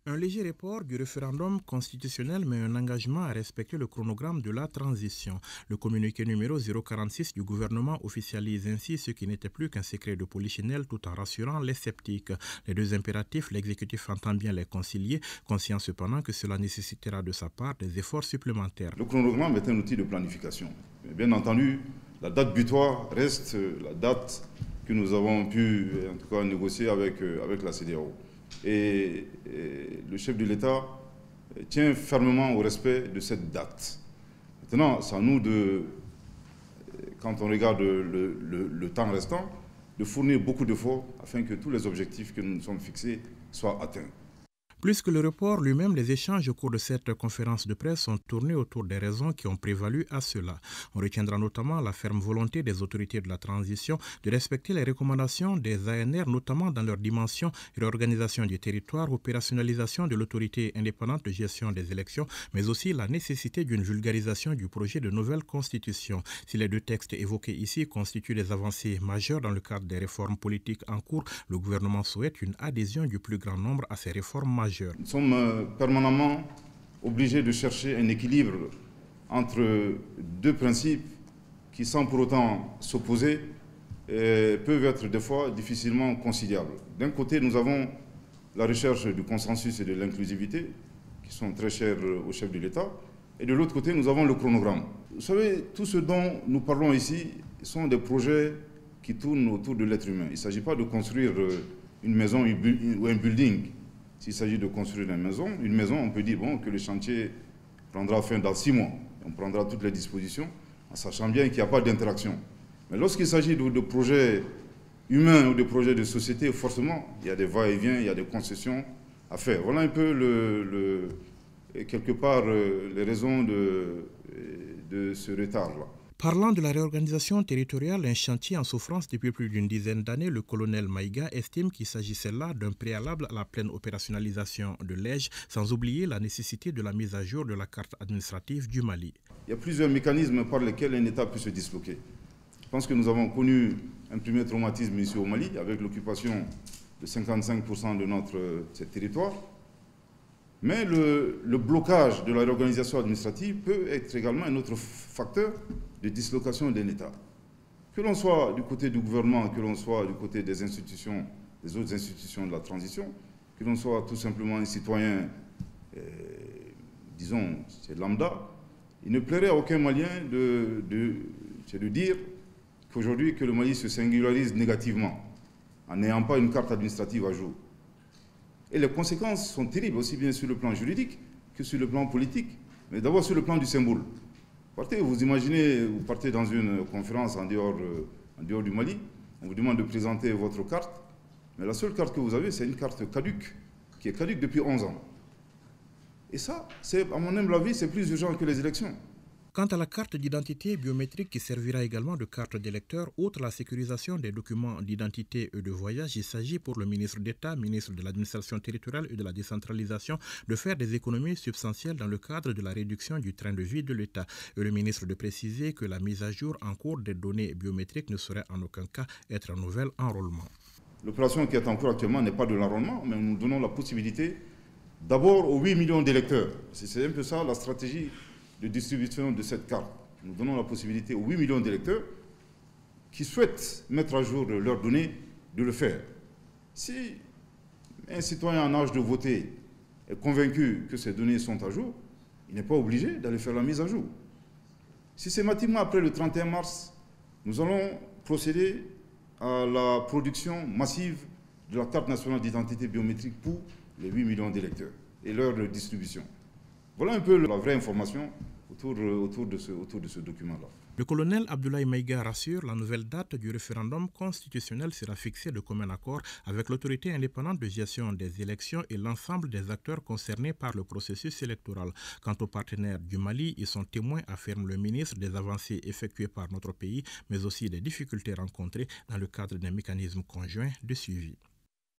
Un léger report du référendum constitutionnel mais un engagement à respecter le chronogramme de la transition. Le communiqué numéro 046 du gouvernement officialise ainsi ce qui n'était plus qu'un secret de polichinelle tout en rassurant les sceptiques. Les deux impératifs, l'exécutif entend bien les concilier, conscient cependant que cela nécessitera de sa part des efforts supplémentaires. Le chronogramme est un outil de planification. Mais bien entendu, la date butoir reste la date que nous avons pu en tout cas négocier avec la CEDEAO. Et le chef de l'État tient fermement au respect de cette date. Maintenant, c'est à nous quand on regarde le temps restant, de fournir beaucoup d'efforts afin que tous les objectifs que nous nous sommes fixés soient atteints. Plus que le report lui-même, les échanges au cours de cette conférence de presse sont tournés autour des raisons qui ont prévalu à cela. On retiendra notamment la ferme volonté des autorités de la transition de respecter les recommandations des ANR, notamment dans leur dimension réorganisation du territoire, opérationnalisation de l'autorité indépendante de gestion des élections, mais aussi la nécessité d'une vulgarisation du projet de nouvelle constitution. Si les deux textes évoqués ici constituent des avancées majeures dans le cadre des réformes politiques en cours, le gouvernement souhaite une adhésion du plus grand nombre à ces réformes majeures. Nous sommes permanemment obligés de chercher un équilibre entre deux principes qui, sans pour autant s'opposer, peuvent être des fois difficilement conciliables. D'un côté, nous avons la recherche du consensus et de l'inclusivité, qui sont très chers au chef de l'État, et de l'autre côté, nous avons le chronogramme. Vous savez, tout ce dont nous parlons ici sont des projets qui tournent autour de l'être humain. Il ne s'agit pas de construire une maison ou un building. S'il s'agit de construire une maison, on peut dire que le chantier prendra fin dans 6 mois. On prendra toutes les dispositions, en sachant bien qu'il n'y a pas d'interaction. Mais lorsqu'il s'agit de projets humains ou de projets de société, forcément, il y a des va-et-vient, il y a des concessions à faire. Voilà un peu, quelque part, les raisons de ce retard-là. Parlant de la réorganisation territoriale, un chantier en souffrance depuis plus d'une dizaine d'années, le colonel Maïga estime qu'il s'agissait là d'un préalable à la pleine opérationnalisation de l'EJ, sans oublier la nécessité de la mise à jour de la carte administrative du Mali. Il y a plusieurs mécanismes par lesquels un État peut se disloquer. Je pense que nous avons connu un premier traumatisme ici au Mali, avec l'occupation de 55% de notre territoire. Mais le blocage de la réorganisation administrative peut être également un autre facteur de dislocation d'un État. Que l'on soit du côté du gouvernement, que l'on soit du côté des institutions, des autres institutions de la transition, que l'on soit tout simplement un citoyen, disons, c'est lambda, il ne plairait à aucun Malien de dire qu'aujourd'hui que le Mali se singularise négativement en n'ayant pas une carte administrative à jour. Et les conséquences sont terribles, aussi bien sur le plan juridique que sur le plan politique. Mais d'abord sur le plan du symbole. Vous imaginez, vous partez dans une conférence en dehors du Mali, on vous demande de présenter votre carte, mais la seule carte que vous avez, c'est une carte caduque, qui est caduque depuis 11 ans. Et ça, à mon humble avis, c'est plus urgent que les élections. Quant à la carte d'identité biométrique qui servira également de carte d'électeur, outre la sécurisation des documents d'identité et de voyage, il s'agit pour le ministre d'État, ministre de l'administration territoriale et de la décentralisation, de faire des économies substantielles dans le cadre de la réduction du train de vie de l'État. Et le ministre de préciser que la mise à jour en cours des données biométriques ne saurait en aucun cas être un nouvel enrôlement. L'opération qui est en cours actuellement n'est pas de l'enrôlement, mais nous donnons la possibilité d'abord aux 8 millions d'électeurs. C'est un peu ça la stratégie de distribution de cette carte. Nous donnons la possibilité aux 8 millions d'électeurs qui souhaitent mettre à jour leurs données de le faire. Si un citoyen en âge de voter est convaincu que ces données sont à jour, il n'est pas obligé d'aller faire la mise à jour. Systématiquement, après le 31 mars, nous allons procéder à la production massive de la carte nationale d'identité biométrique pour les 8 millions d'électeurs et leur distribution. Voilà un peu la vraie information autour de ce document-là. Le colonel Abdoulaye Maïga rassure, la nouvelle date du référendum constitutionnel sera fixée de commun accord avec l'autorité indépendante de gestion des élections et l'ensemble des acteurs concernés par le processus électoral. Quant aux partenaires du Mali, ils sont témoins, affirme le ministre, des avancées effectuées par notre pays, mais aussi des difficultés rencontrées dans le cadre d'un mécanisme conjoint de suivi.